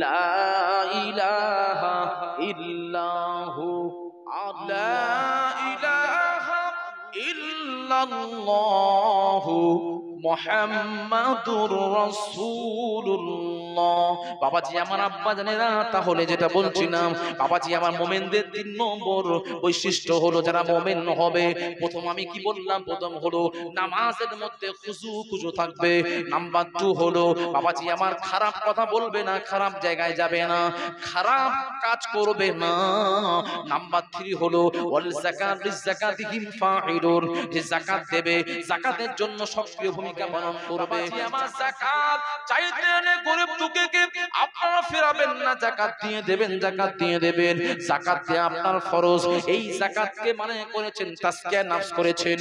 লা ইলাহা ইল্লাহু লা ইলাহা ইল্লাল্লাহু মুহাম্মাদুর রাসূলুল্লাহ। বাবাজি আমার আব্বা জানেরা, তাহলে যেটা বলছিলাম বাবাজি আমার মোমেনদের 3 নম্বর বৈশিষ্ট্য হলো যারা মোমেন হবে। প্রথম আমি কি বললাম, প্রথম হলো নামাজের মধ্যে খুজু থাকবে। নাম্বার 2 হলো বাবাজি আমার খারাপ কথা বলবে না, খারাপ জায়গায় যাবে না, খারাপ কাজ করবে না। নাম্বার 3 হলো ওয়াল যাকাত লিযাকাতিহিম ফাইলুন, যে যাকাত দেবে যাকাতের জন্য সক্রিয় ভূমিকা পালন করবে। আমার যাকাত চাইতে এনে গরিব দুঃখীকে আপনারা ফেরাবেন না, যাকাত দিয়ে দেবেন, যাকাত দিয়ে দেবেন। যাকাত দেয়া আপনার ফরজ। এই যাকাতকে মানে করেছেন তাসকিয়া নফস করেছেন।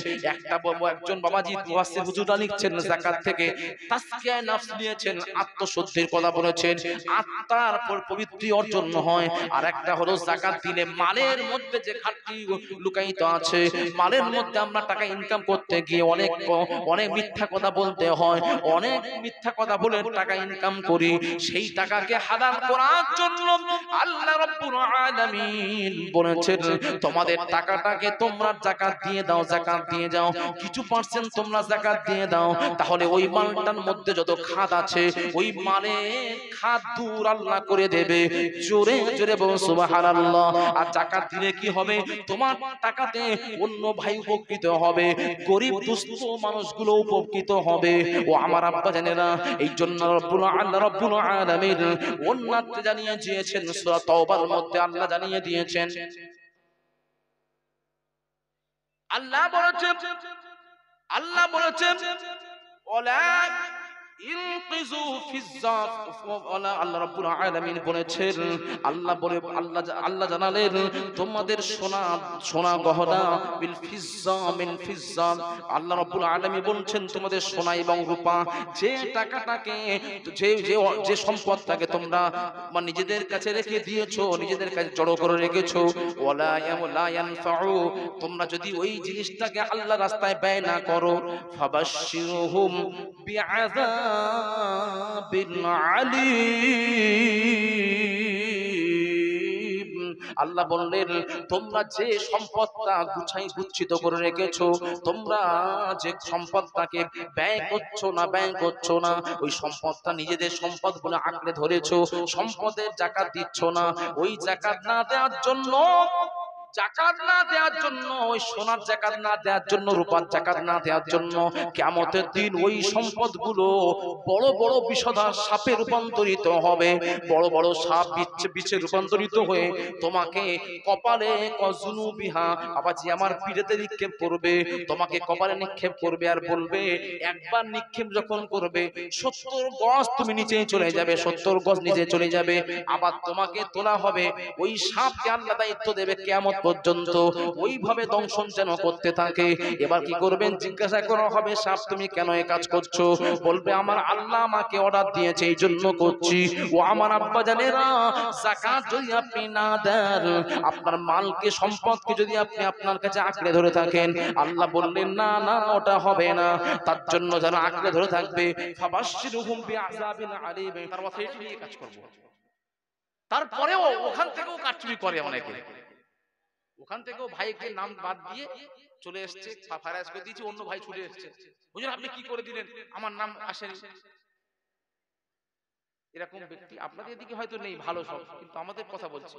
একজন বাবাজি ওয়াসি হুজুরা লিখছেন যাকাত থেকে তাসকিয়া নফস নিয়েছেন, আত্মশুদ্ধির কথা বলেছেন, আত্মার পবিত্রতা অর্জন হয়। আর একটা হলো যাকাত দিলে মালের মধ্যে যে ঘাটতি লুকায়িত আছে, মালের মধ্যে আমরা টাকা ইনকাম করতে গিয়ে অনেক মিথ্যা কথা বলতে হয়, অনেক মিথ্যা কথা বলে টাকা ইনকাম করি। সেই টাকাকে হালাল করার জন্য আল্লাহ রাব্বুল আলামিন বলেছেন তোমাদের টাকাটাকে তোমরা যাকাত দিয়ে দাও, যাকাত দিয়ে যাও, কিছু পার্সেন্ট তোমরা যাকাত দিয়ে দাও। তাহলে ওই মালটার মধ্যে যত খাদ আছে ওই মালে খাদ দূর আল্লাহ করে দেবে। জোরে জোরে বলুন সুবহানাল্লাহ। আর যাকাত দিলে কি হবে, তোমার টাকাতে অন্য ভাই উপকৃত হবে, গরিব দুস্থ মানুষগুলো উপকৃত হবে। ও আমার আব্বা জানেরা, এই জন্য আল্লাহ রাব্বুল আলামিন ওন্নাতে জানিয়ে দিয়েছেন, সূরা তাওবার মধ্যে আল্লাহ জানিয়ে দিয়েছেন, আল্লাহ বলেছেন ওয়ালা ইনকিযু ফিজ্জাত, আল্লাহ রাব্বুল আলামিন বলেছেন, আল্লাহ জানালেন তোমাদের সোনা গহনা বিল ফিজ্জা মিন ফিজ্জা। আল্লাহ রাব্বুল আলামিন বলছেন তোমাদের সোনা এবং রূপা, যে টাকাটাকে যে সম্পদটাকে তোমরা নিজেদের কাছে রেখে দিয়েছো, নিজেদের কাছে জড়ো করে রেখেছো, ওয়ালা ইয়ানফাউ, তোমরা যদি ওই জিনিসটাকে আল্লাহর রাস্তায় ব্যয় না করো, ফাবাশশিরহুম বিআযাবিন আলীম। আল্লাহ বললেন তোমরা যে সম্পদটা গুচ্ছিত করে রেখেছো, তোমরা যে সম্পদটাকে ব্যয় করছো না, ওই সম্পদটা নিজেদের সম্পদ বলে আঁকড়ে ধরেছো, সম্পদের যাকাত দিচ্ছ না, ওই যাকাত না দেওয়ার জন্য, ওই সোনার যাকাত না দেওয়ার জন্য, রূপার যাকাত না দেওয়ার জন্য কিয়ামতের দিন ওই সম্পদগুলো বড় বড় বিষধর সাপে রূপান্তরিত হবে। বড় বড় সাপ বিচ্ছে রূপান্তরিত হয়ে তোমাকে কপালে কজুনুবিহা, আবাজি আমার পিঠেতে নিক্ষেপ করবে, তোমাকে কপালে নিক্ষেপ করবে আর বলবে, একবার নিক্ষেপ যখন করবে 70 গজ তুমি নিচে চলে যাবে, 70 গজ নিচে চলে যাবে, আবার তোমাকে তোলা হবে। ওই সাপকে আল্লাহ দায়িত্ব দেবে কিয়ামত পর্যন্ত ওইভাবে দংশন যেন করতে থাকে। এবার কি করবেন, জিজ্ঞাসা করা হবে, সাপ তুমি কেন এই কাজ করছো? বলবে আমার আল্লাহ আমাকে অর্ডার দিয়েছে এই জন্য করছি। ও আমার আব্বা জানেরা, যাকাত যদি আপনি না দেন, আপনার মালকে সম্পদকে যদি আপনি আপনার কাছে আঁকড়ে ধরে থাকেন, আল্লাহ বললেন না না ওটা হবে না। তার জন্য যারা আঁকড়ে ধরে থাকবে, ফাবাশশিরহুম বিআযাবিন আলীম, তার কথা এটি নিয়ে কাজ করব। তারপরেও ওখান থেকেও কাটচুরি করে অনেকে, ওখান থেকেও ভাইকে নাম বাদ দিয়ে চলে এসছে, ফারাজ করে দিয়েছে, অন্য ভাই ছুটে এসছে, হুজুর আপনি কি করে দিলেন, আমার নাম আসেনি। এরকম ব্যক্তি আপনাদের এদিকে হয়তো নেই, ভালো সব, কিন্তু আমাদের কথা বলছি,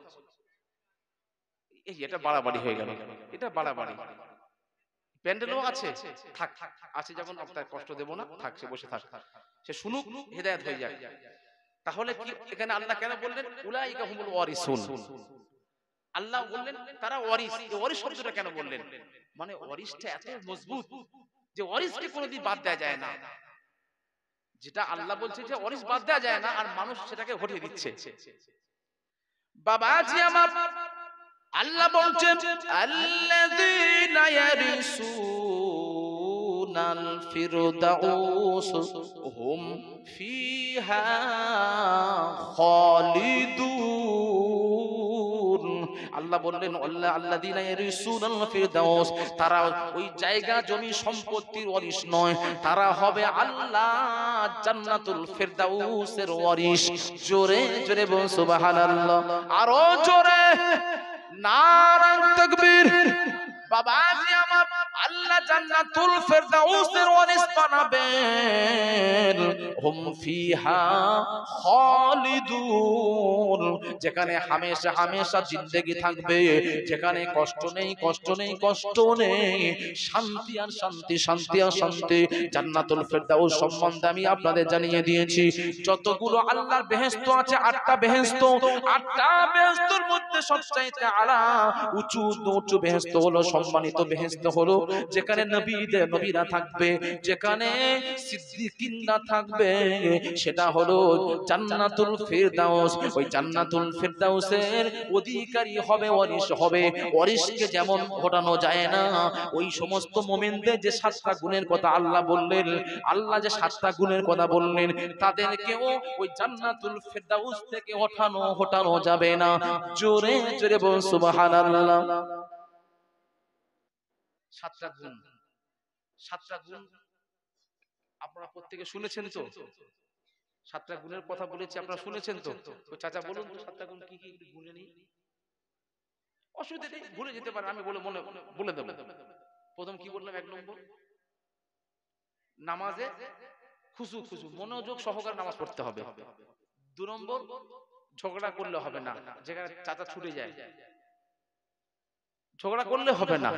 এই এটা বাড়াবাড়ি হয়ে গেল, এটা বাড়াবাড়ি। প্যান্ডেলও আছে, থাক আছে যখন আপনার কষ্ট দেব না, থাক সে বসে থাক, সে শুনুক, হেদায়েত হয়ে যাক। তাহলে কি এখানে আল্লাহ কেন বললেন উলাইকা হুমুল ওয়ারিসুন? আল্লাহ বললেন তারা ওয়ারিস। এই ওয়ারিস শব্দটা কেন বললেন? মানে ওয়ারিসটা এত মজবুত যে ওয়ারিসকে কোনোদিন বাদ দেওয়া যায় না। যেটা আল্লাহ বলছে যে ওয়ারিস বাদ দেওয়া যায় না, আর মানুষ সেটাকে ঘটিয়ে দিচ্ছে। বাবাজি আমার, আল্লাহ বলছেন আল্লাযীনা ইয়ারিসুনাল ফিরদাউস হুম ফিহা খালিদুন। আল্লাহ বললেন আল্লাযীনা ইয়ারিসুনাল ফিরদাউস, তারা ওই জায়গা জমি সম্পত্তির ওয়ারিশ নয়, তারা হবে আল্লাহ জান্নাতুল ফিরদাউসের ওয়ারিশ। জোরে জোরে বল সুবহানাল্লাহ, আরো জোরে নারায়ে তাকবীর। বাবাজি আমার, আল্লাহ জান্নাতুল ফিরদাউসের ওয়ারিস বানাবেন। হুম ফিহা খালিদুন, যেখানে হামেশা হামেশা জিন্দেগি থাকবে, যেখানে কষ্ট নেই কষ্ট নেই কষ্ট নেই, শান্তি আর শান্তি শান্তি আর শান্তি। জান্নাতুল ফিরদাউস সম্বন্ধে আমি আপনাদের জানিয়ে দিয়েছি। যতগুলো আল্লাহর বেহেশত আছে, 8টা বেহেশত, 8টা বেহেশতের মধ্যে সবচাইতে আলা উঁচু উঁচু বেহেশত হলো, সম্মানিত বেহেশত হলো যেখানে নবীরা থাকবে, যেখানে সিদ্দিকিনরা থাকবে, সেটা হলো জান্নাতুল ফিরদাউস। ওই জান্নাতুল ফিরদাউসের অধিকারী হবে, ওয়ারিশ হবে। ওয়ারিশকে যেমন ঘটানো যায় না, ওই সমস্ত মুমিনদের যে 7টা গুণের কথা আল্লাহ বললেন, আল্লাহ যে 7টা গুণের কথা বললেন, তাদেরকেও ওই জান্নাতুল ফিরদাউস থেকে হটানো যাবে না। জোরে জোরে বল সুবহানাল্লাহ। 7টা গুণ, 7টা গুণ আপনারা প্রত্যেকে শুনেছেন তো? 7টা গুণের কথা বলেছি, আপনারা শুনেছেন তো? তো চাচা বলুন তো 7টা গুণ কি কি, ভুলে নেই, অসুবিধা নেই, ভুলে যেতে পারে, আমি বলে দেব। প্রথম কি বললাম? 1 নম্বর, নামাজে খুশু মনোযোগ সহকারে নামাজ পড়তে হবে। 2 নম্বর, ঝগড়া করলে হবে না, যেখানে চাচা ছুটে যায় ঝগড়া করলে হবে না।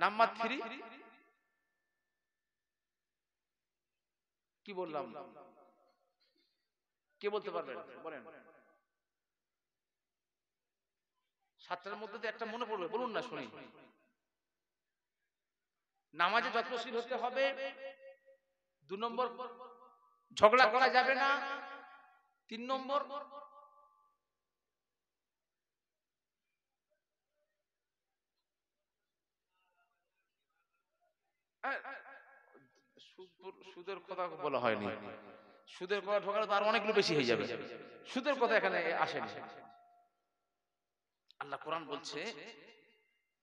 নাম্বার 3 কি বললাম? কে বলতে পারবেন? বলেন। 7টার মধ্যে তো একটা মনে পড়বে, বলুন না শুনি। নামাজে যত্নশীল হতে হবে। 2 নম্বর, ঝগড়া করা যাবে না। 3 নম্বর, সুদের কথা বলা হয়নি। সুদের কথা ঢোকালে তো আর অনেকগুলো বেশি হয়ে যাবে। সুদের কথা এখানে আসেনি। আল্লাহ কোরআন বলছে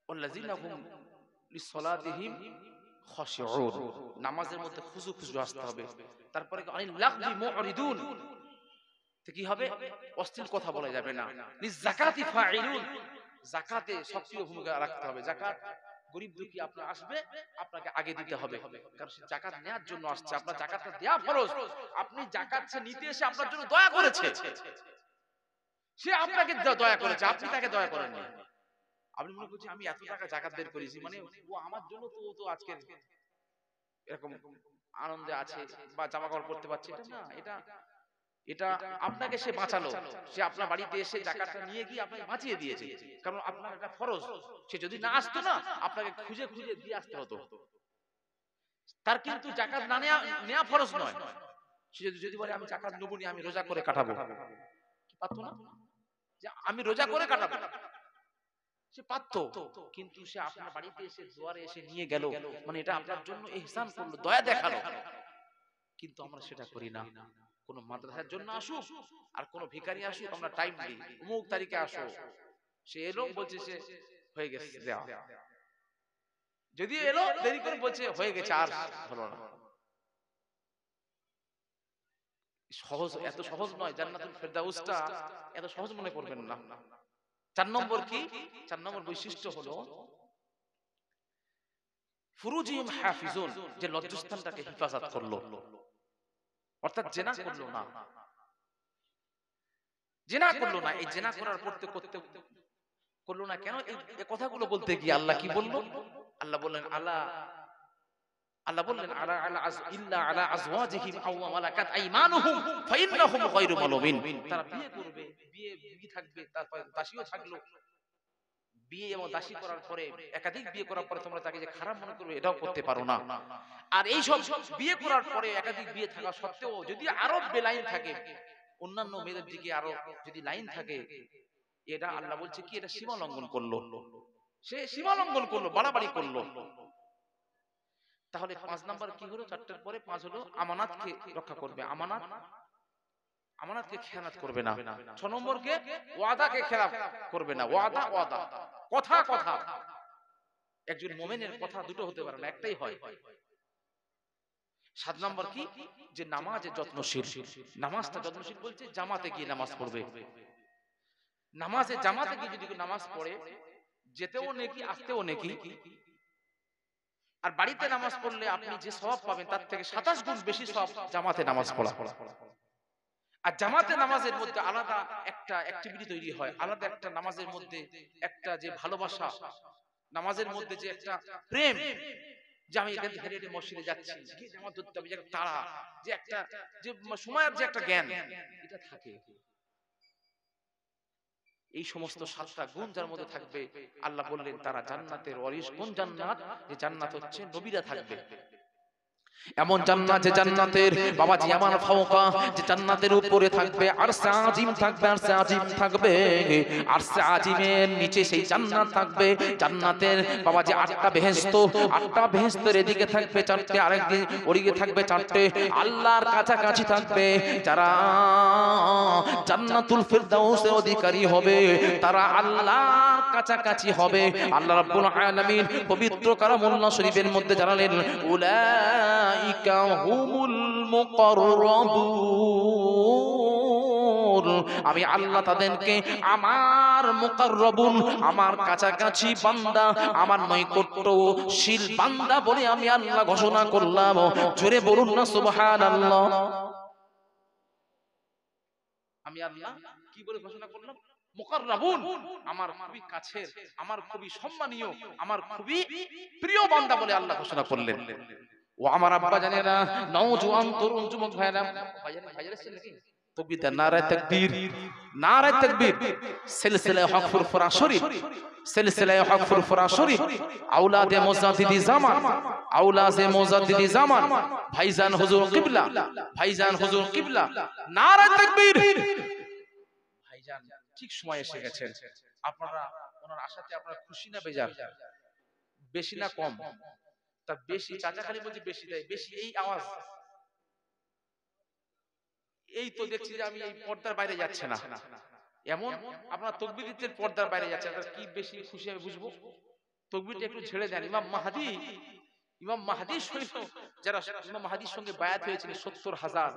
ওয়াল্লাযিনা হুম লিসসালাতিহিম খাশিউন, নামাজের মধ্যে খুশু আসতে হবে। তারপরে আনিল লাগবি মুরিদুন, তো কি হবে? অশ্লীল কথা বলা যাবে না। লিযাকাতি ফাইলুন, যাকাতে সক্রিয় ভূমিকা রাখতে হবে। যাকাত গরীব দুঃখী আপনার আসবে, আপনাকে আগে দিতে হবে, কারণ সে যাকাত নেওয়ার জন্য আসছে। আপনার যাকাতটা দেয়া ফরজ। আপনি যাকাত সে নিতে এসে আপনার জন্য দয়া করেছে, সে আপনাকে দয়া করেছে, আপনি তাকে দয়া করেননি। আপনি মনে করছেন আমি এত টাকা যাকাত বের করেছি, মানে ও আমার জন্য তো, ও তো আজকে এরকম আনন্দে আছে বা জামা কাপড় পরতে পারছে, এটা না। এটা আপনাকে সে বাঁচালো, সে আপনার বাড়িতে এসে যাকাতটা নিয়ে গিয়ে আপনাকে বাঁচিয়ে দিয়েছে, কারণ আপনার এটা ফরজ। সে যদি না আসতো না, আপনাকে খুঁজে খুঁজে দিয়ে আসতে হতো। তার কিন্তু যাকাত না নেওয়া ফরজ নয়। সে যদি বলে আমি যাকাত নেবো না, আমি রোজা করে কাটাবো, কি পারতো না? যে আমি রোজা করে কাটাবো, সে পারতো, কিন্তু সে আপনার বাড়িতে এসে দুয়ারে এসে নিয়ে গেল, মানে এটা আপনার জন্য ইহসান করলো, দয়া দেখালো। কিন্তু আমরা সেটা করি না। কোন মাদ্রাসার জন্য আসুক আর কোন ভিখারি আসুক, আমরা টাইম দিই, অমুক তারিখে আসো। সে এলো, বলছে সে হয়ে গেছে দেওয়া, যদি এলো দেরি করে বলছে হয়ে গেছে আর হলো না। সহজ, এত সহজ নয়। জান্নাতুল ফেরদাউসটা এত সহজ মনে করবেন না। 4 নম্বর কি? 4 নম্বর বৈশিষ্ট্য হলো ফুরুজিহিম হাফিজুন, যে লজ্জাস্থানটাকে হেফাজত করলো, অর্থাৎ জেনা করলো না। জেনা করলো না। এই জেনা করার করতে করলো না কেন? এই কথাগুলো বলতে গিয়ে আল্লাহ কি বললো? আল্লাহ বললেন ইল্লা আলা আজওয়াজিহিম আও মালাকাত আইমানুহুম ফাইন্নাহুম গায়রু মালুমিন। তারা বিয়ে করবে, বিয়ে থাকবে, তারপর দাসীও থাকলো। বিয়ে এবং দাসী করার পরে, একাধিক বিয়ে করার পরে তোমরা তাকে যে খারাপ মনে করবে, এটাও করতে পারো না। আর এই সব বিয়ে করার পরে, একাধিক বিয়ে থাকা সত্ত্বেও যদি আরো বেলাইন থাকে, অন্যান্য মেয়েদের দিকে আরো যদি লাইন থাকে, এটা আল্লাহ বলছে কি, এটা সীমা লঙ্ঘন করলো। সে সীমা লঙ্ঘন করলো, বাড়াবাড়ি করলো। তাহলে 5 নাম্বার কি হলো? 4টার পরে 5 হলো আমানাতকে রক্ষা করবে। আমানাত আমানতকে খেয়ানত করবে না। 6 নম্বরকে ওয়াদাকে খেলাফ করবে না। ওয়াদা ওয়াদা, কথা কথা। একজন মুমিনের কথা দুটো হতে পারে না, একটাই হয়। 7 নম্বর কি, যে নামাজে যত্নশীল। নামাজটা যত্নশীল বলছে জামাতে গিয়ে নামাজ পড়বে। নামাজে জামাতে গিয়ে যদি নামাজ পড়ে, যেতেও নেকি আসতেও নেকি। আর বাড়িতে নামাজ পড়লে আপনি যে সওয়াব পাবেন তার থেকে 27 গুণ বেশি সওয়াব জামাতে নামাজ পড়া। আর জামাতে নামাজের মধ্যে আলাদা একটা অ্যাক্টিভিটি তৈরি হয়, আলাদা একটা নামাজের মধ্যে একটা যে ভালোবাসা, নামাজের মধ্যে যে একটা প্রেম, যে আমি এখান থেকে হেঁটে মসজিদে যাচ্ছি, গিয়ে জামাত ধরতে হবে, যে একটা তাড়া, যে একটা যে সময়ের যে একটা জ্ঞান, এটা থাকে। এই সমস্ত 7টা গুণ যার মধ্যে থাকবে, আল্লাহ বললেন তারা জান্নাতের ওয়ারিস। কোন জান্নাত? যে জান্নাত হচ্ছে নবীরা থাকবে। এমন জান্নাত যে জান্নাতের বাবাজি আমার ফাওকা, যে জান্নাতের উপরে থাকবে আরশে আজিম থাকবে, আরশে আজিম থাকবে, আরশে আজিমের নিচে সেই জান্নাত থাকবে। জান্নাতের বাবাজি 8টা বেহেশত, 8টা বেহেশতের এদিকে থাকবে 4টে, আরেকদিকে ওদিকে থাকবে 4টে। আল্লাহর কাছাকাছি থাকবে যারা জান্নাতুল ফিরদাউসের অধিকারী হবে, তারা আল্লাহর কাছাকাছি হবে। আল্লাহ রাব্বুল আলামিন পবিত্র কালামুল্লাহ শরীফের মধ্যে জানালেন, উলাইকা হুমুল মুকাররাবুন, আমি আল্লাহ তাদেরকে আমার মুকাররাবুন, আমার কাছাকাছি বান্দা, আমার নৈকট্যশীল বান্দা বলে আমি আল্লাহ ঘোষণা করলাম। জোরে বলুন না সুবহানাল্লাহ। আমি আল্লাহ কি বলে ঘোষণা করলাম? মুকাররাবুন, আমার খুবই কাছের, আমার খুবই সম্মানীয়, আমার খুবই প্রিয় বান্দা বলে আল্লাহ ঘোষণা করলেন। ও আমার আব্বা জানেরা, নওজোয়ান তরুণ যুবক ভাইরা, ভাইজান এসেছেন নাকি? তাকবীর, নারায়ে তাকবীর, নারায়ে তাকবীর। সিলসিলায়ে হক ফুরফুরা শরীফ, সিলসিলায়ে হক ফুরফুরা শরীফ, আওলাদে মুজাদ্দিদি জামান, আওলাদে মুজাদ্দিদি জামান, ভাইজান হুজুর কিবলা, ভাইজান হুজুর কিবলা, নারায়ে তাকবীর। ভাইজান ঠিক সময় এসে গেছেন। আপনারা ওনার আশাতে আপনারা খুশি না বেজার? বেশি না কম? তা বেশি, চাচা খালি বলছে বেশি দেয়, বেশি এই আওয়াজ। এই তো দেখছি যে আমি এই পর্দার বাইরে যাচ্ছে না, এমন আপনারা তাকবীর দিচ্ছেন পর্দার বাইরে যাচ্ছে, আপনারা কি বেশি খুশি আমি বুঝবো? তাকবীরটা একটু ছেড়ে দেন। ইমাম মাহদী, ইমাম মাহদী সহিত যারা ইমাম মাহদীর সঙ্গে বায়াত হয়েছিল 70,000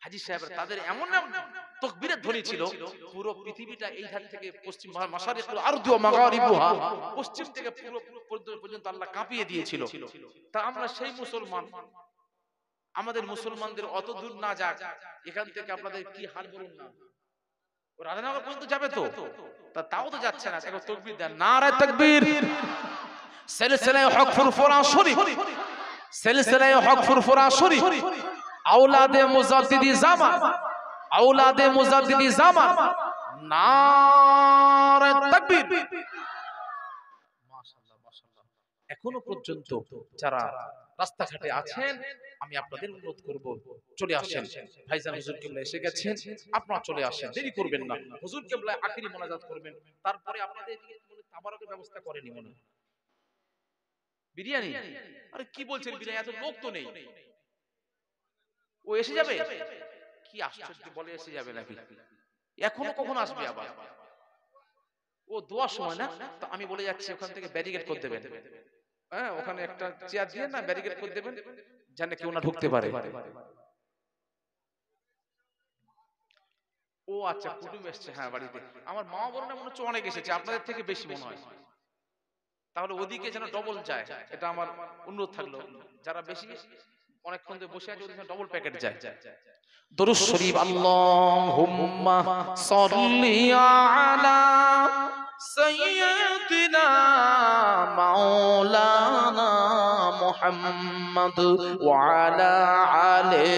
হাজী সাহেব, তাদের এমন তাকবীরের ধ্বনি ছিল, পুরো পৃথিবীটা এই ধার থেকে পশ্চিম, মাশারিকুল আরদি ওয়া মাগারিবুহা, পশ্চিম থেকে পূর্ব পর্যন্ত আল্লাহ কাঁপিয়ে দিয়েছিল। তা আমরা সেই মুসলমান, আমাদের মুসলমানদের অত দূর না যাক, এখান থেকে আপনাদের কি হাল বলুন না, ও রাধানগর পর্যন্ত যাবে তো, তা তাও তো যাচ্ছে না। একবার তাকবীর দেন, নারায়ে তাকবীর। সিলসিলায়ে হক ফুরফুরা শরীফ, সিলসিলায়ে হক ফুরফুরা শরীফ, আওলাদে মুজাদ্দিদি জামান, আওলাদে মুজাদ্দিদি জামান, নারায়ে তাকবীর। মাশাআল্লাহ মাশাআল্লাহ। এখনো পর্যন্ত যারা রাস্তাঘাটে আছেন, আমি আপনাদের অনুরোধ করব চলে আসেন। ভাইজান হুজুর কিবলা এসে গেছেন, আপনারা চলে আসেন, দেরি করবেন না। হুজুর কিবলা আখিরি মোনাজাত করবেন, তারপরে আপনাদের এদিকে কোনো তাবারকের ব্যবস্থা করেনি মনে হয়? বিরিয়ানি? আরে কি বলছেন বিরিয়ানি? এত লোক তো নেই। ও এসে যাবে? কি আশ্চর্য, বলে এসে যাবে নাকি? এখনো কখন আসবে আবার? ও দোয়ার সময় না? তো আমি বলে যাচ্ছি ওখান থেকে ব্যারিকেড করে দেবেন। হ্যাঁ, ওখানে একটা চেয়ার দিয়ে না ব্যারিকেড করে দেবেন, যেন কেউ না ঢুকতে পারে। ও আচ্ছা, কুটুম এসছে, হ্যাঁ বাড়িতে। আমার মা বোনেরা মনে হচ্ছে অনেক এসেছে, আপনাদের থেকে বেশি মনে হয়। তাহলে ওদিকে যেন ডবল যায়, এটা আমার অনুরোধ থাকলো। যারা বেশি অনেকক্ষণ ধরে বসে আছে, ওদিকে ডবল প্যাকেট যায়। দরুদ শরীফ, আল্লাহুম্মা সাল্লি আলা সাইয়্যিদিনা মাওলানা মুহাম্মদ ওয়া আলা আলি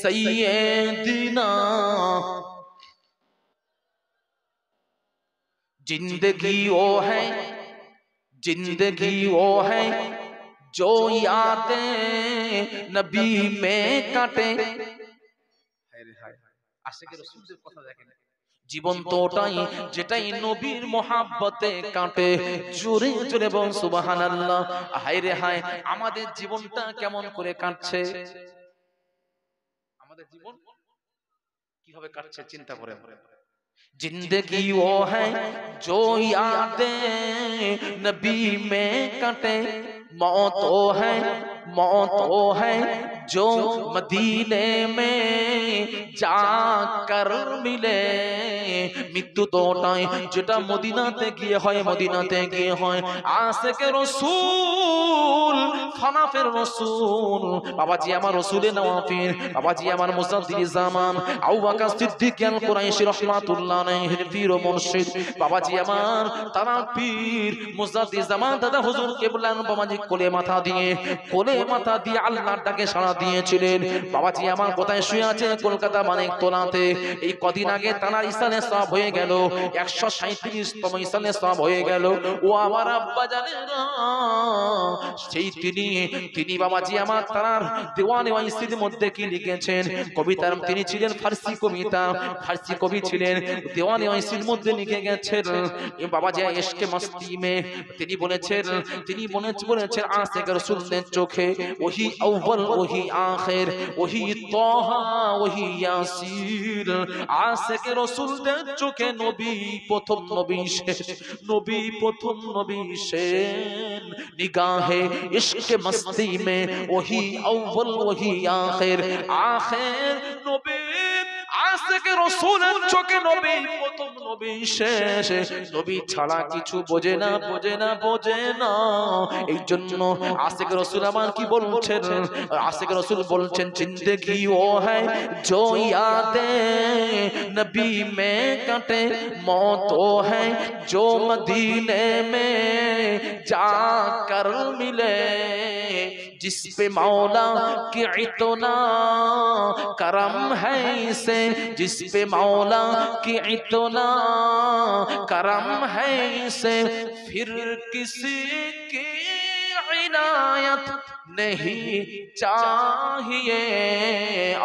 সাইয়্যিদিনা। जिंदगी वो है, जिंदगी वो है जो यादें नबी में काटे। আশিকের রাসূলদের কথা দেখেন, জীবন তো ওটাই যেটাই নবীর মহব্বতে কাটে। জোরে জোরে বল সুবহানাল্লাহ। হায় রে হায়, আমাদের জীবনটা কেমন করে কাটছে? আমাদের জীবন কিভাবে কাটছে চিন্তা করেন। जिंदगी वो है जो यादें नबी में कटे, मौत वो है जो मदीने में जाकर मिले। मृत्यु तो ओटाई जेटा मदीनाते गिये হয় आशिके रसूल फनाफेर रसूल। बाबाजी आमार रसूले नवाफिर, बाबाजी आमार मुजाद्दिद जामान आबू बकर सिद्दीक अल कुरैशी रहमातुल्लाह अलैहिर पीर ও মুর্শিদ। बाबाजी आमार तारा पीर मुजाद्दिद जामान दादा हुजूर किबलान बाबाजी कोले माथा দিয়ে আল্লাহর ডাকে সাড়া দিয়েছিলেন। বাবাজি আমার কোথায় শুয়ে আছে? কলকাতা মানিকতলাতে। এই কদিন আগে তানার ইসালে সওয়াব হয়ে গেল, 137তম ইসালে সওয়াব হয়ে গেল। ও আমার আব্বা জানেরা, সেই তিনি বাবাজি আমার তানার দেওয়ানে ওয়াইসির মধ্যে কি লিখেছেন? কবিতার তিনি ছিলেন ফারসি কবি ছিলেন। দেওয়ানে ওয়াইসির মধ্যে লিখে গেছেন বাবাজি ইশকে মস্তি মে তিনি বলেছেন আশিক রাসূলের চোখে ওহি আউয়াল ওহি আখির ওহি তাহা ওহি ইয়াসির। আশিক রাসূলের চোখে নবী প্রথম নবী শেষ নিগাহে ইশকে মস্তি মে ওহি আউয়াল ওহি আখির নবী। আশিক রাসূলের চোখে নবী প্রথম নবী শেষ, নবী ছাড়া কিছু বোঝে না। এই জন্য আশিক রাসূল আমার কি বলছেন? আশিক রাসূল বলছেন জিন্দেগি ও হ্যায় जो यादें नबी में कटे, मौत वो है जो मदीने में जाकर मिले। जिस पे मौला की इतना करम है इसे, जिस पे मौला की इतना करम है इसे, फिर किसी की इनायत नहीं चाहिए।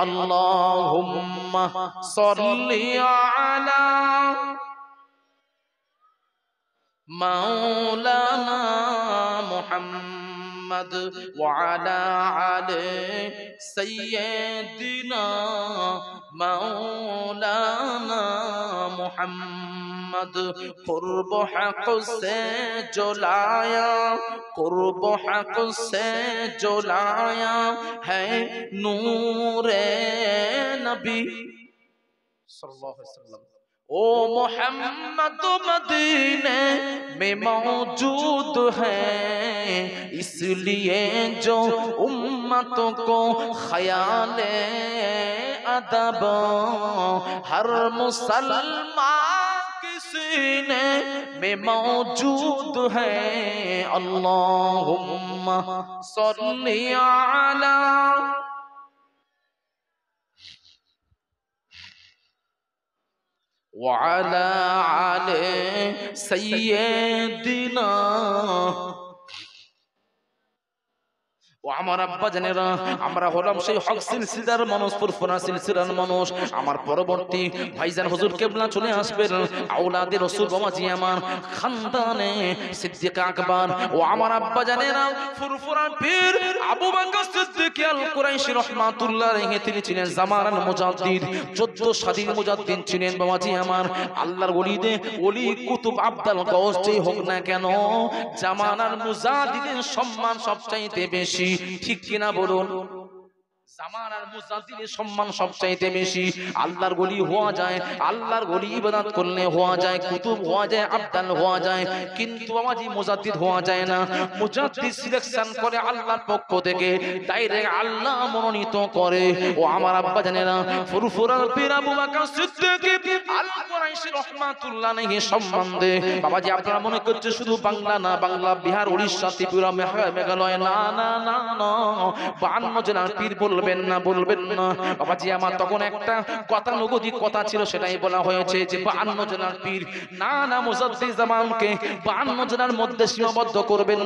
अल्लाहुम्मा सल्ली अला मौलाना मुहम्मद व अला आले सय्यदिना मौलाना मुहम्मद। कुर्ब हक से जो लाया है नूरे नबी सल्लल्लाहु अलैहि वसल्लम। ओ मोहम्मद मदीने में मौजूद है, इसलिए जो उम्मतों को ख्याले अदब हर मुसलमान की सीने में मौजूद है। अल्लाहुम्मा सल्ली अला وعلى آل سيدنا। ও আমার আব্বা জানেরা, আমরা হলাম সেই হক সিলসিলার মানুষ, ফুরফুরা সিলসিলার মানুষ। আমার পরবর্তী ভাইজান হুজুর কেবলা চলে আসবেন আওলাদে রাসূল বাবাজি আমার খানদানে সিদ্দিক আকবর। ও আমার আব্বা জানেরা, ফুরফুরা পীর আবু বকর সিদ্দিক আল কুরাইশি রাহমাতুল্লাহ আলাইহি তিনি ছিলেন জামানার মুজাদ্দিদ, 14 সাদির মুজাদ্দিদ ছিলেন বাবাজি আমার। আল্লাহর ওলি কুতুব আব্দুল গাউস যেই হোক না কেন, জামানার মুজাদ্দিদের সম্মান সবচাইতে বেশি। ঠিক কিনা বলুন? জামানার মুজাদ্দিদের সম্মান সবচাইতে বেশি। আল্লাহর ওলি হওয়া যায়, আল্লাহর ওলি ইবাদত করলে হওয়া যায়, কুতুব হওয়া যায়, আব্দাল হওয়া যায়, কিন্তু বাবাজি মুজাদ্দিদ হওয়া যায় না। মুজাদ্দিদ সিলেকশন করে আল্লাহর পক্ষ থেকে, ডাইরেক্ট আল্লাহ মনোনীত করে। ও আমার আব্বা জানেনা, ফুরফুরা পীর আবু বকর সিদ্দিক আল কুরাইশি রাহমাতুল্লাহ আলাইহি সম্বন্ধে বাবাজি আপনারা মনে করছে শুধু বাংলা না, বাংলা, বিহার, উড়িষ্যা, ত্রিপুরা, মেঘালয়, না না না না, 52 জেলার পীর বলবেন না বাবাজি আমার। তখন একটা গতানুগতিক কথা ছিল, সেটাই বলা হয়েছে যে 52 জেলার পীর। না না, মুজাদ্দিদ জামানকে 52 জেলার মধ্যে সীমাবদ্ধ করবেন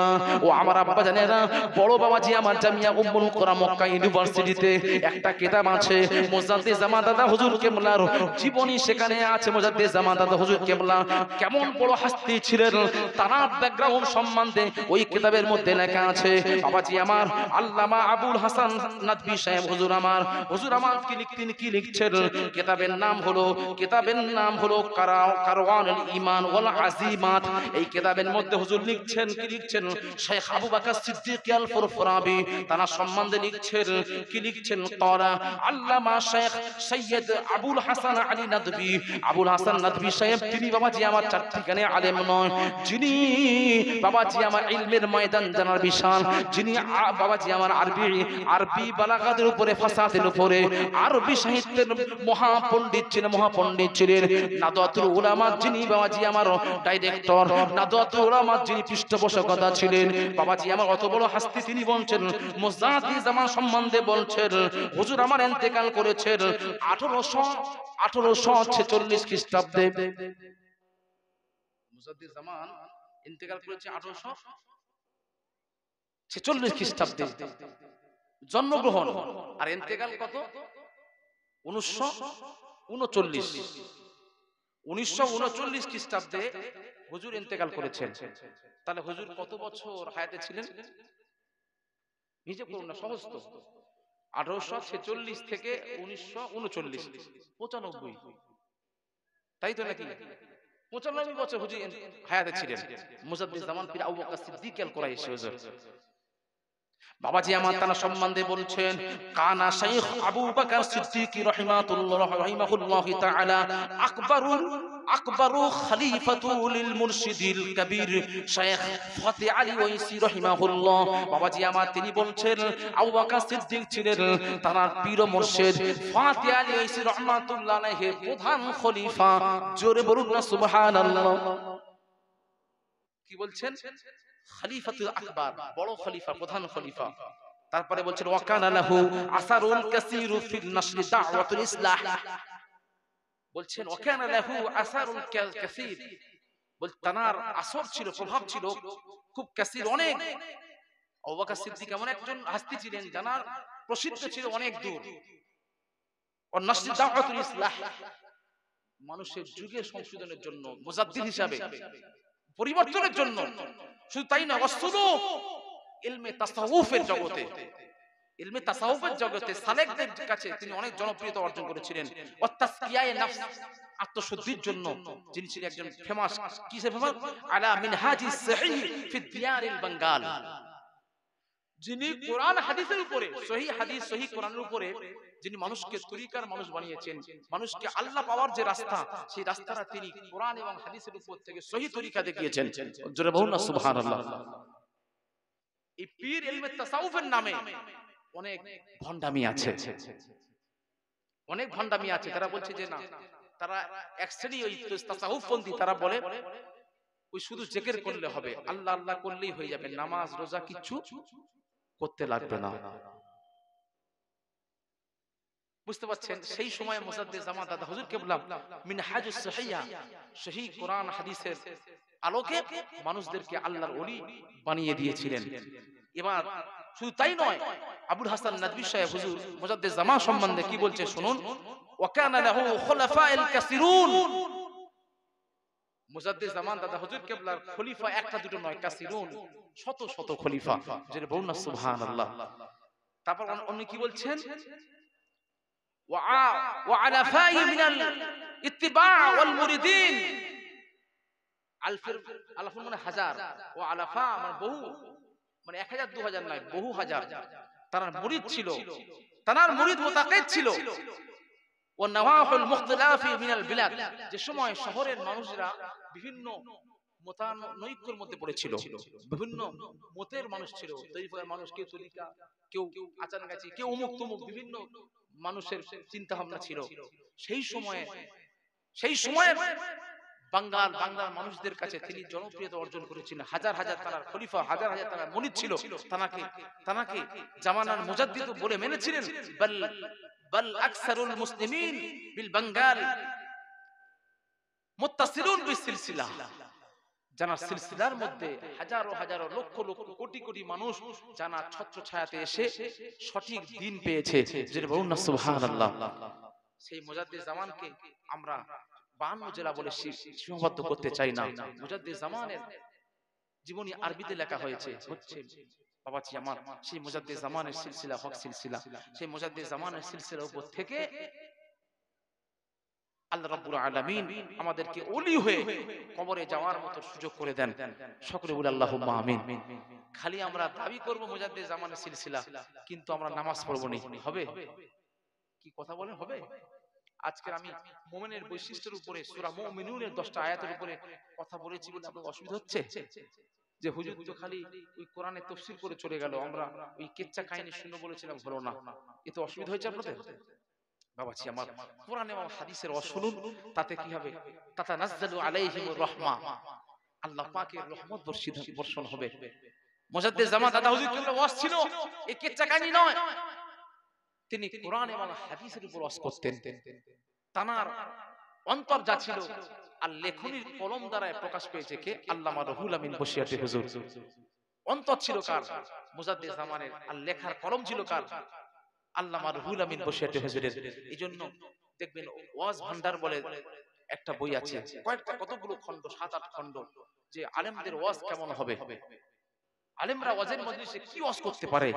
না। ও আমার আব্বা জানেরা, বড় বাবাজি আমার জামিয়া উম্মুল কোরা মক্কা ইউনিভার্সিটিতে একটা কিতাব আছে, মুজাদ্দিদ জামান দাদা হুজুর কেবলার জীবন জীবনী সেখানে আছে। মুজাদ্দিদ জামান দাদা হুজুর কেবলা কেমন বড় হাস্তি ছিলেন তার ব্যাকগ্রাউন্ড সম্বন্ধে ওই কিতাবের মধ্যে লেখা আছে। বাবাজি আমার আল্লামা আবুল হাসান নাদভী সাহেব হুজুর আমার কি লিখছেন, কিতাবের নাম হলো কারওয়ানুল ঈমান ওয়াল আযীমাত। এই কিতাবের মধ্যে হুজুর লিখছেন শেখ আবু বকর সিদ্দিক আল ফুরফুরাবি তার সম্বন্ধে লিখছেন ক্বালা আল্লামা শেখ সৈয়দ আবুল হাসান আলী নাদভী। আবুল হাসান নাদভী সাহেব তিনি বাবাজি আমার চারটিখানে আলেম নয়, যিনি বাবাজি আমার ইলমের ময়দান জানার বিশাল, যিনি বাবাজি আমার আরবি বালাগাতের উপরে ফাসাদের উপরে আরবি সাহিত্যের মহাপণ্ডিত ছিলেন। নাদওয়াতুল উলামা যিনি বাবাজি আমার ডাইরেক্টর, নাদওয়াতুল উলামা যিনি পৃষ্ঠপোষকতা ছিলেন, বাবাজি আমার অত বড় হাস্তি তিনি বলছেন মুজাদ্দিদ জামান সম্বন্ধে বলছেন হুজুর আমার ইন্তেকাল করেছেন 1846 খ্রিস্টাব্দে। মুজাদ্দিদ জামান ইন্তেকাল করেছে 1846 খ্রিস্টাব্দে জন্মগ্রহণ, আর ইন্তেকাল কত 1939 খ্রিস্টাব্দে হুজুর ইন্তেকাল করেছেন। তাহলে হুজুর কত বছর হায়াতে ছিলেন নিজে করুন না, সহজ তো। 1846 থেকে 1939 95, তাই তো নাকি? 95 বছর হুজুর হায়াতে ছিলেন মুজাদ্দিদ জামান পীর আবু বকর সিদ্দিক আল কুরাইশি হুজুর। বাবাজি আমার তার সম্বন্ধে বলছেন কানা শাইখ আবু বকর সিদ্দিক রাহিমাহুল্লাহ তাআলা আকবরু খলিফাতু লিল মুরশিদিল কবির শাইখ ফতে আলী ওয়াইসি রাহিমাহুল্লাহ। বাবাজি আমার তিনি বলছেন আবু বকর সিদ্দিক ছিলেন তার পীর ও মুর্শিদ ফতে আলী ওয়াইসি রাহমাতুল্লাহ আলাইহি প্রধান খলিফা। জোরে বলুন না সুবহানাল্লাহ। কি বলছেন? খলিফাতুল আকবার, বড় খলিফা, প্রধান খলিফা। তারপরে বলছেন ওয়াকানা লাহু আসারুল কাসীরু ফিল নাশরি দাওয়াতুল ইসলাহ। বলছেন ওয়াকানা লাহু আসারুল কাসীর, বল তার আসর ছিল, প্রভাব ছিল খুব কাসীর, অনেক। আবু বকর সিদ্দিক এমন একজন হাস্তি ছিলেন জানার প্রসিদ্ধ ছিল অনেক দূর। ও নাশরি দাওয়াতুল ইসলাহ, মানুষের যুগের সংশোধনের জন্য, মুজাদ্দিদ হিসাবে পরিবর্তনের জন্য। শুধু তাই না, ওয়াসুলুক ইলমে তাসাউফের জগতে সালেকদের কাছে তিনি অনেক জনপ্রিয়তা অর্জন করেছিলেন। ওয়া তাসকিয়ায়ে নফস, আত্মশুদ্ধির জন্য যিনি ছিলেন একজন ফেমাস। কিসে ফেমাস? আলা মিনহাজিস সহিহ ফি দিয়ারিল বাঙ্গাল, যিনি কোরআন হাদিসের উপরে, সহিহ হাদিস সহিহ কোরআনের উপরে যিনি মানুষকে তরিকার মানুষ বানিয়েছেন, মানুষকে আল্লাহ পাওয়ার যে রাস্তা, সেই রাস্তাটা তিনি কোরআন এবং হাদিসের উপর থেকে সহিহ তরিকা দেখিয়েছেন। জোরে বলুন না সুবহানাল্লাহ। এই পীর ইলমে তাসাউফের নামে অনেক ভণ্ডামি আছে, তারা বলছে যে না, তারা এক শ্রেণী ওই তাসাউফপন্থী, তারা বলে ওই শুধু জিকির করলে হবে, আল্লাহ আল্লাহ করলেই হয়ে যাবে, নামাজ রোজা কিচ্ছু করতে লাগবে না। বুঝতে পারছেন? সেই সময় মুজাদ্দিদ জামান দাদা হুজুর কেবলা মিনহাজুস সহিহা, সহিহ কোরআন হাদিসের আলোকে মানুষদেরকে আল্লাহর ওলি বানিয়ে দিয়েছিলেন। এবার শুধু তাই নয়, আবুল হাসান নাদভী সাহেব হুজুর মুজাদ্দিদ জামান সম্বন্ধে কি বলছে শুনুন। ওয়াকানা লাহু খুলাফাউল কাসিরুন, মুজাদ্দিদ জামান দাদা হুজুর কেবলার খলিফা একটা দুটো নয়, কাসিরুন, শত শত খলিফা। যেটা বলুন না সুবহানাল্লাহ। তারপর উনি কি বলছেন? ওয়া আলাফাই মিনাল ইত্তিবা ওয়াল মুরিদিন, আলফুন মানে হাজার, ও আলাফা মানে বহু, মানে 1000 2000 নয়, বহু হাজার তার মুরিদ ছিল, তার মুরিদ মুতাকিদ ছিল। ও নওয়াহুল মুখতালাফি মিনাল বিলাদ, যে সময় শহরের মানুষরা বিভিন্ন মতানৈক্যের মধ্যে পড়েছিল, বিভিন্ন মতের মানুষ ছিল, তরিকার মানুষ, কেউ তরিকা, কেউ আচারগাছি, কেউ অমুক তমুক, বিভিন্ন মানুষের চিন্তা ভাবনা ছিল। সেই সময়ে বাংলার মানুষদের কাছে তিনি জনপ্রিয়তা অর্জন করেছিলেন। হাজার হাজার তার খলিফা, হাজার হাজার তার মুরিদ ছিল, তানাকে জামানার মুজাদ্দিদ বলে মেনেছিলেন। বাল আকসারুল মুসলিমিন বিল বাঙ্গাল মুত্তাসিলুন বিসিলসিলা, জানার সিলসিলার মধ্যে হাজারো হাজারো লক্ষ লক্ষ কোটি কোটি মানুষ জানার ছত্রছায়াতে এসে সঠিক দিন পেয়েছে। যেটা বলুন না সুবহানাল্লাহ। সেই মুজাদ্দিদ জামানকে আমরা 52 জেলা বলে সীমাবদ্ধ করতে চাই না। মুজাদ্দিদ জামানের জীবনী আরবিতে লেখা হয়েছে, হচ্ছে বাবাজি আমার সেই মুজাদ্দিদ জামানের সিলসিলা, হক সিলসিলা, সেই মুজাদ্দিদ জামানের সিলসিলার উপর থেকে আল্লাহ রাব্বুল আলামিন আমাদেরকে ওলি হয়ে কবরে যাওয়ার মতো সুযোগ করে দেন। সকলে বলি আল্লাহুম্মা আমিন। খালি আমরা দাবি করব মুজাদ্দিদ জামানের সিলসিলা, কিন্তু আমরা নামাজ পড়বো না, হবে? কি কথা বলেন, হবে? আজকে আমি মুমিনের বৈশিষ্ট্যের উপরে সূরা মুমিনুনের 10টা আয়াতের উপরে কথা বলেছি বলে আপনাদের অসুবিধা হচ্ছে? যে হুজুর তো খালি ওই কোরআনে তাফসীর করে চলে গেল, আমরা ওই কিচ্ছা কাহিনী শুনে বলেছিলাম, হলো না, এতে অসুবিধা হয়েছে আপনাদের? বাবাজি আমার, কোরআন এবং হাদিসের শুনুন, তাতে কি হবে? তাতানাজ্জালু আলাইহিমুর রাহমা, আল্লাহ পাকের রহমত বর্ষণ হবে। মুজাদ্দিদ জামান দাদা হুজুর কেবল ওয়াজ ছিল, এই কিচ্ছা কাহিনী নয়, তিনি কোরআন এবং হাদিসের উপর ওয়াজ করতেন। তানার অন্তর যা ছিল আর লেখনির কলম দ্বারা প্রকাশ পেয়েছে কে? আল্লামা রুহুল আমিন বসিয়াতি হুজুর। অন্তর ছিল কার? মুজাদ্দিদ জামানের। আর লেখার কলম ছিল কার? আল্লামা রুহুল আমিন বসিয়াতি হুজুরের। এইজন্য দেখবেন ওয়াজ ভান্ডার বলে একটা বই আছে, কয়েকটা কতগুলো খণ্ড, 7-8 খণ্ড, যে আলেমদের ওয়াজ কেমন হবে, আলেমরা ওয়াজের মজলিসে কি ওয়াজ করতে পারে,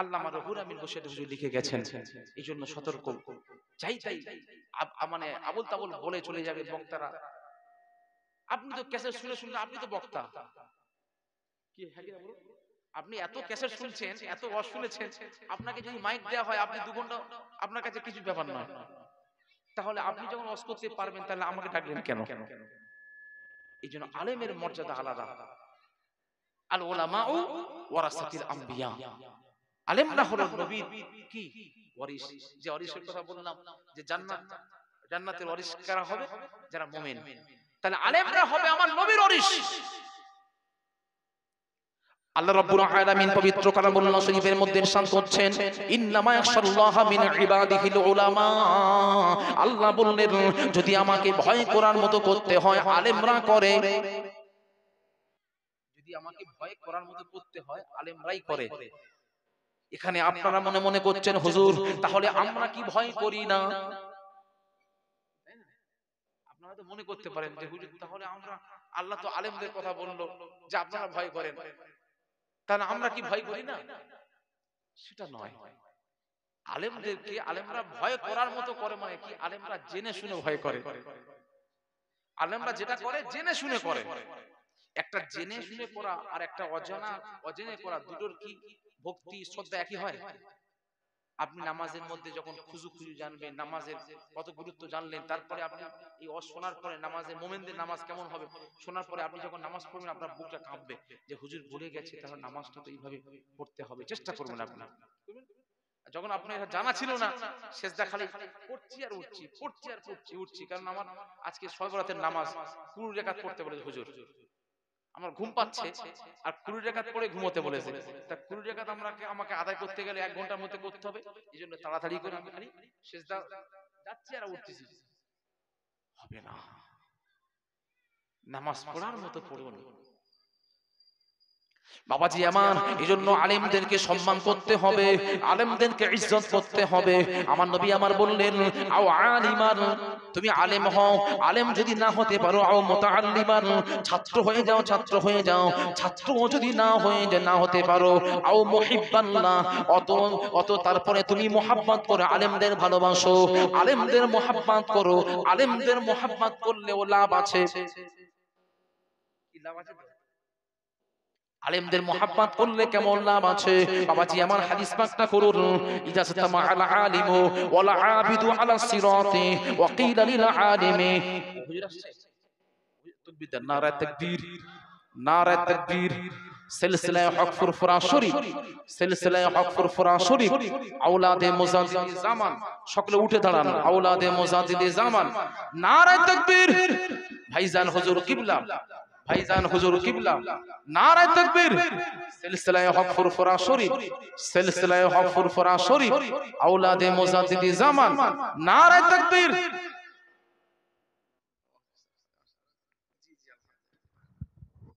আল্লামা রুহুল আমিন বসিয়াতি হুজুর লিখে গেছেন। এইজন্য সতর্ক, চাই মানে আবুল তাবুল বলে চলে যাবে বক্তারা। আপনি তো ক্যাসেট শুনে শুনলে আপনি তো বক্তা, কি আপনি এত ক্যাসেট শুনছেন, এত ওয়াজ শুনেছেন, আপনাকে যদি মাইক দেওয়া হয় আপনি 2 ঘন্টা, আপনার কাছে কিছু ব্যাপার নয়। তাহলে আপনি যখন ওয়াজ করতে পারবেন তাহলে আমাকে ডাকলেন কেন? এইজন্য আলেমের মর্যাদা আলাদা। আল উলামাউ ওয়ারাসাতুল আম্বিয়া, আলেমরা হলো নবীর কি ওয়ারিস। যে ওয়ারিসের কথা বললাম, যে জান্নাতের ওয়ারিস কারা হবে? যারা মুমিন। তাহলে আলেমরা হবে আমার নবীর ওয়ারিস। আল্লাহ রাব্বুল আলামিন পবিত্র কালামুল্লাহ শরীফের মধ্যে ইরশাদ করছেন, ইন্নামা ইয়াখশাল্লাহা মিন ইবাদিহিল উলামা। আল্লাহ বললেন, যদি আমাকে ভয় করার মতো করতে হয় আলেমরা করে। যদি আমাকে ভয় করার মতো করতে হয় আলেমরাই করে। এখানে আপনারা মনে মনে করছেন, হুজুর তাহলে আমরা কি ভয় করি না? আপনারা তো মনে করতে পারেন যে হুজুর তাহলে আমরা, আল্লাহ তো আলেমদের কথা বললো যে আপনারা ভয় করেন, তাহলে আমরা কি ভয় করি না? সেটা নয়। আলেমদেরকে আলেমরা ভয় করার মতো করে মানে কি? আলেমরা জেনে শুনে ভয় করে। আলেমরা যেটা করে জেনে শুনে করে। একটা জেনে শুনে করা আর একটা অজেনে করা, দুটোর কি ভক্তি শ্রদ্ধা একই হয়? আপনি নামাজের মধ্যে যখন খুজু জানবেন, নামাজের কত গুরুত্ব জানলেন, তারপরে আপনি এই শোনার পরে নামাজে মোমেনদের নামাজ কেমন হবে শোনার পরে আপনি যখন নামাজ পড়বেন আপনার বুকটা কাঁপবে যে হুজুর বলে গেছে, তাহলে নামাজটা তো এইভাবে পড়তে হবে, চেষ্টা করবেন আপনি। যখন আপনার এটা জানা ছিল না, সেজদা খালি পড়ছি আর উঠছি, পড়ছি আর উঠছি, কারণ আমার আজকে শবে বরাতের নামাজ 20 রাকাত পড়তে বলেছে হুজুর, আমার ঘুম পাচ্ছে আর 20 রাকাত পড়ে ঘুমোতে বলেছে। তা 20 রাকাত আমাকে আদায় করতে গেলে 1 ঘন্টার মধ্যে করতে হবে। এইজন্য তাড়াতাড়ি করে আমি খালি সেজদা যাচ্ছি আর উঠতেছি, হবে না। নামাজ পড়ার মতো পড়ুন বাবাজি আমার। এজন্য আলেমদেরকে সম্মান করতে হবে, আলেমদেরকে ইজ্জত করতে হবে। আমার নবী আমার বললেন, আও আলিমান, তুমি আলেম হও, আলেম যদি না হতে পারো আও মুতাআল্লিমান, ছাত্র হয়ে যাও, ছাত্র হয়ে যাও। ছাত্র যদি না হতে পারো আও মুহিব্বাল্লাহ, অত তারপরে তুমি মুহাব্বত করো, আলেমদের ভালোবাসো, আলেমদের মুহাব্বত করো। আলেমদের মুহাব্বত করলেও লাভ আছে। কি লাভ আছে? আলেমদের মুহাব্বত করলে কেমন লাভ আছে বাবাজি আমার? হাদিস পাকটা করুন, ইজা সাতামা আল আলিমু ওয়াল আবিদু আলা সিরাতি ওয়া কিলা লিল আলিমি। তাকবীর, নারে তাকবীর, নারে তাকবীর। সিলসিলায়ে হক ফুরফুরা শরীফ, সিলসিলায়ে হক ফুরফুরা শরীফ, আওলাদে মুজাদ্দিদ জামান, সকলে উঠে দাঁড়ান। আওলাদে মুজাদ্দিদ জামান, নারে তাকবীর। ভাইজান হুজুর কিবলা, ভাইজান হুজুর কিবলা, নারে তাকবীর। সিলসিলায়ে হক ফুরফুরা শরীফ, সিলসিলায়ে হক ফুরফুরা শরীফ, আওলাদে মুজাদ্দিদ জামান, নারে তাকবীর।